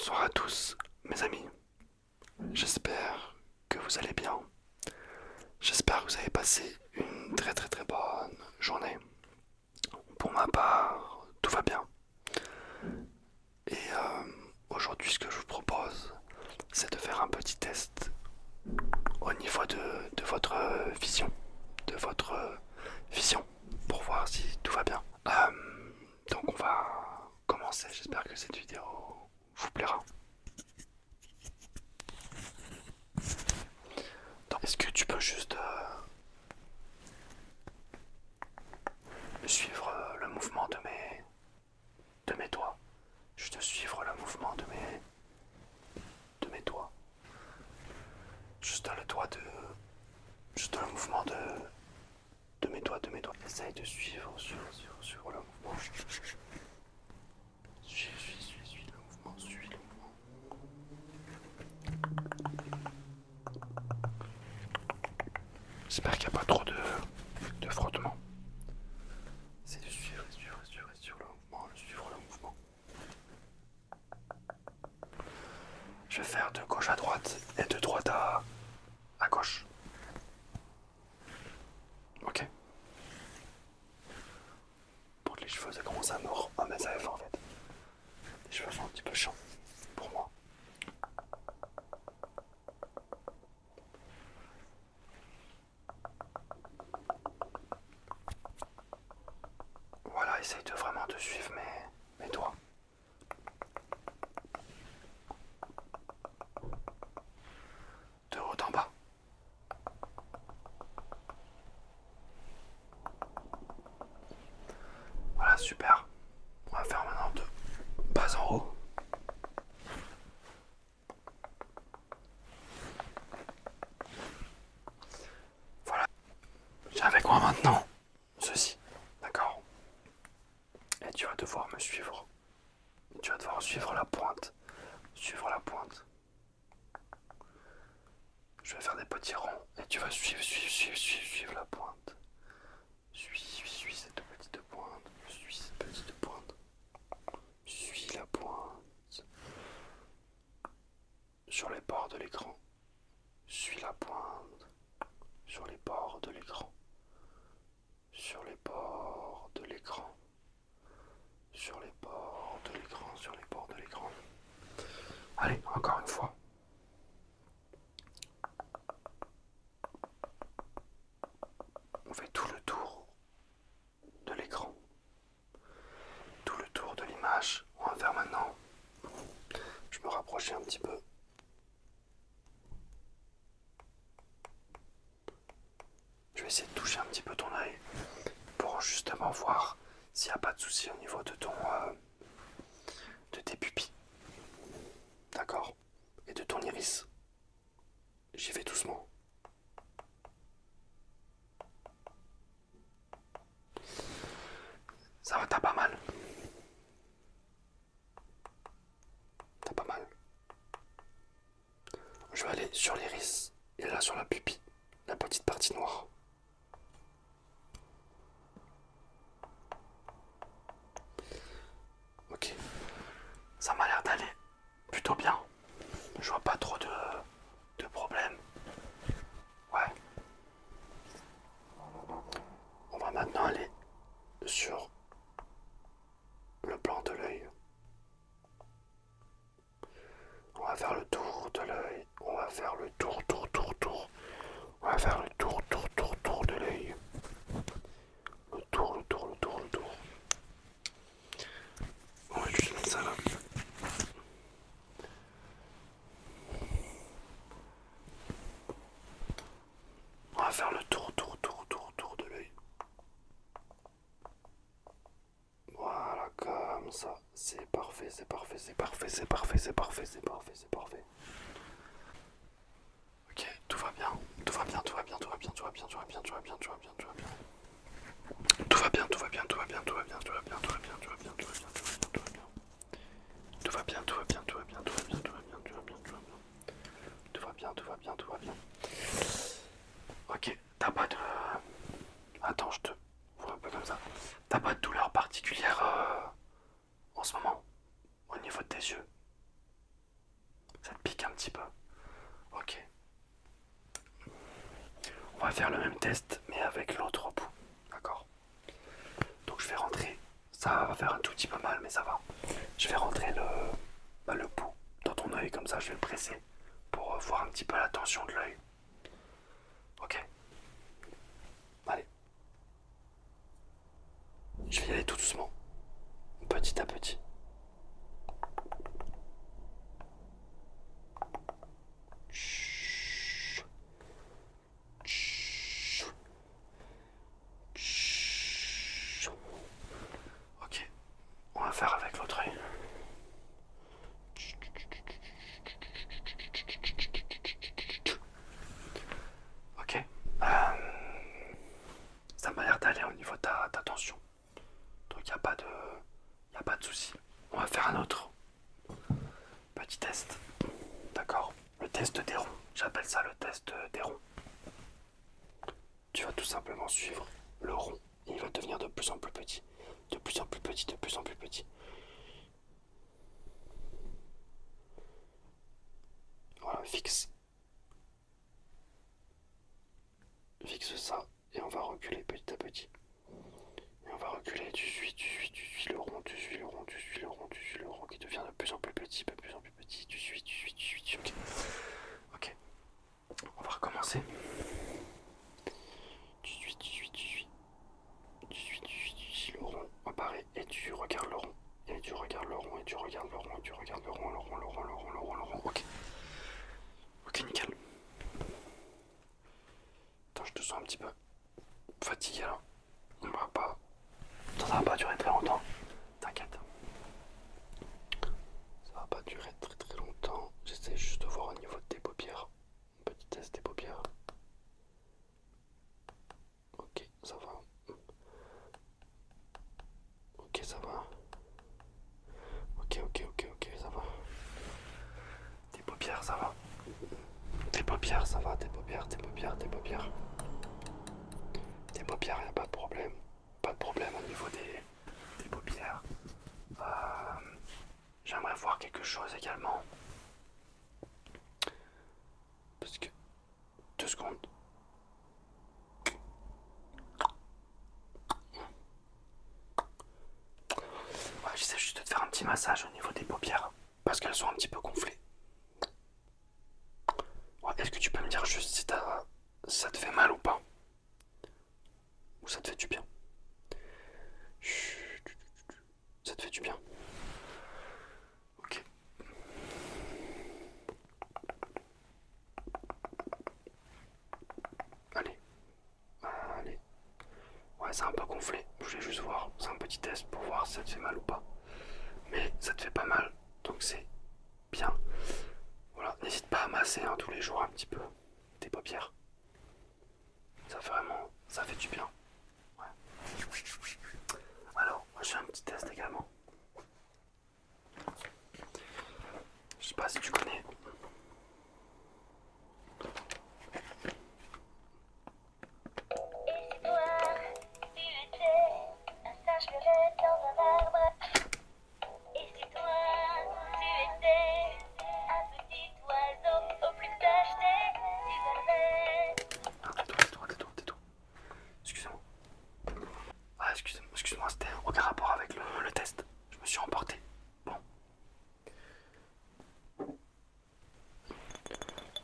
Bonsoir à tous, mes amis. J'espère que vous allez bien. J'espère que vous avez passé une très bonne journée. Pour ma part, tout va bien. Et aujourd'hui, ce que je vous propose, c'est de faire un petit test au niveau de votre vision. De votre vision, pour voir si tout va bien. Donc on va commencer. J'espère que cette vidéo vous plaira. Est-ce que tu peux juste suivre le mouvement de mes doigts? Juste suivre le mouvement de mes doigts. Juste le doigt de. Juste le mouvement de mes doigts, de mes doigts. Essaye de suivre le mouvement. Suis le mouvement, suis le mouvement. J'espère qu'il n'y a pas trop de frottement. C'est de suivre le mouvement, suivre le mouvement. Je vais faire de gauche à droite et de droite à gauche. Ok. Pour les cheveux, ça commence à me mettre à en fait. Les cheveux sont un petit peu chiants pour moi. Voilà, essaye de vraiment de suivre mes doigts. De haut en bas. Voilà, super. On va faire maintenant de bas en haut. Voilà. J'ai avec moi maintenant ceci. D'accord? Et tu vas devoir me suivre. Tu vas devoir suivre la pointe. Suivre la pointe. Je vais faire des petits ronds et tu vas suivre la pointe. Suis cette petite pointe. Suis cette petite pointe. Suis la pointe. Sur les bords de l'écran. Suis la pointe. Sur les bords de l'écran. Sur les bords de l'écran. Sur les bords de l'écran. Sur les bords de l'écran. Allez, encore une fois. On fait tout le tour de l'écran. Tout le tour de l'image. On va faire maintenant. Je me rapprochais un petit peu. Je vais essayer de toucher un petit peu ton œil pour justement voir s'il n'y a pas de souci au niveau de tes pupilles. D'accord? Et de ton iris. J'y vais doucement. Ça va, t'as pas mal? T'as pas mal? Je vais aller sur l'iris et là sur la pupille, la petite partie noire. Ok, ça m'a l'air d'aller plutôt bien. Je vois pas trop de problèmes. Ouais. On va maintenant aller sur le plan de l'œil. On va faire le tour de l'œil. On va faire le tour. On va faire le tour de l'œil. Le tour. On va juste mettre ça là. On va faire le tour de l'œil. Voilà, comme ça. C'est parfait. Ok, tout va bien. Tout va bien. Tout va bien. Ok, t'as pas de... Attends, je te vois un peu comme ça. T'as pas de douleur particulière en ce moment au niveau de tes yeux? pique un petit peu. Ok. On va faire le même test, mais avec l'autre bout. D'accord. Donc je vais rentrer. Ça va faire un tout petit peu mal, mais ça va. Je vais rentrer le bout dans ton œil, comme ça je vais le presser pour voir un petit peu la tension de l'œil. Ok. Allez. Je vais y aller tout doucement. Petit à petit. Chut. Chut. Chut. Ok. On va faire avec l'autre œil. Ok. Ça m'a l'air d'aller au niveau de ta tension. Donc il n'y a pas de souci. On va faire un autre petit test. D'accord. Le test des ronds. J'appelle ça le test des ronds. Tu vas tout simplement suivre le rond. Et il va devenir de plus en plus petit. De plus en plus petit, de plus en plus petit. Voilà, fixe. Fixe ça. Et on va reculer petit à petit. Et on va reculer, tu suis le rond, tu suis le rond, tu suis le rond, tu suis le rond qui devient de plus en plus petit, de plus en plus petit, tu suis, ok. Ok, on va recommencer. Tu suis le rond apparaît et tu regardes le rond. Et tu regardes le rond, et tu regardes le rond, et tu regardes le rond, le rond, le rond, le rond, le rond, le rond, ok. Ok, nickel. Attends, je te sens un petit peu fatigué là. Ça va pas durer très longtemps. T'inquiète. Ça va pas durer très très longtemps. J'essaie juste de voir au niveau de tes paupières. Petit test des paupières. Ok, ça va. Ok, ça va. Ok, ça va. Tes paupières, ça va. Tes paupières, ça va. Tes paupières. Tes paupières, y a pas de problème. Pas de problème au niveau des paupières. J'aimerais voir quelque chose également. Parce que... 2 secondes. Ouais, j'essaie juste de te faire un petit massage au niveau des paupières. Parce qu'elles sont un petit peu gonflées. Ouais, est-ce que tu peux me dire juste si ça te fait mal ou pas? Ou ça te fait du bien? Chut, ça te fait du bien? Ok. Allez. Allez. Ouais, c'est un peu gonflé. Je voulais juste voir. C'est un petit test pour voir si ça te fait mal ou pas. Mais ça te fait pas mal. Donc c'est bien. Voilà. N'hésite pas à masser hein, tous les jours un petit peu tes paupières. Ça fait vraiment... Ça fait du bien. Ouais. Alors, moi j'ai un petit test également. Je sais pas si tu connais. Tais-toi. Excusez-moi. Ah, excuse-moi, c'était aucun rapport avec le test. Je me suis emporté. Bon. On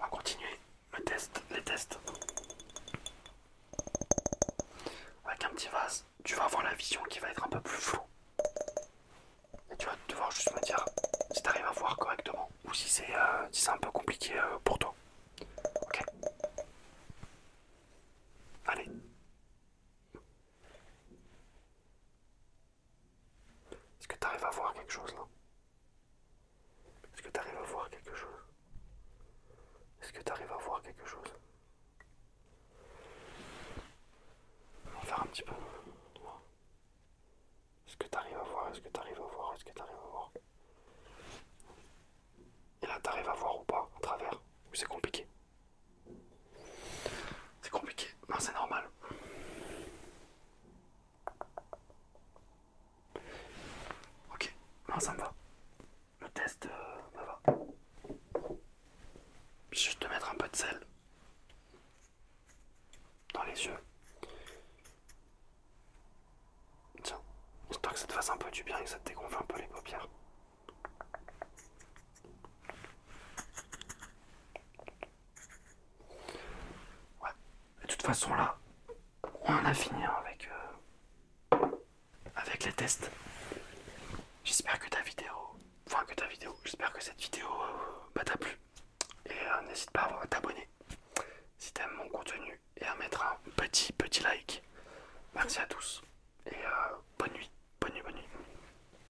va continuer les tests. Avec un petit vase, tu vas avoir la vision qui va être un peu plus floue. Et tu vas devoir juste me dire si tu arrives à voir correctement ou si c'est un peu compliqué pour toi. Ok. Allez. Est-ce que tu arrives à voir quelque chose là? Est-ce que tu arrives à voir quelque chose? Est-ce que tu arrives à voir quelque chose? On va faire un petit peu. Est-ce que tu arrives à voir? Est-ce que tu arrives à voir? Est-ce que tu arrives à voir? Et là, tu arrives à voir ou pas à travers? Ou c'est compliqué? C'est compliqué. Non, c'est normal. Ok. Non, ça me va. Le test me va. de sel dans les yeux. Tiens, histoire que ça te fasse un peu du bien et que ça te dégonfle un peu les paupières. Ouais, de toute façon là, on en a fini hein, avec les tests. J'espère que ta vidéo, j'espère que cette vidéo bah, t'a plu. Et n'hésite pas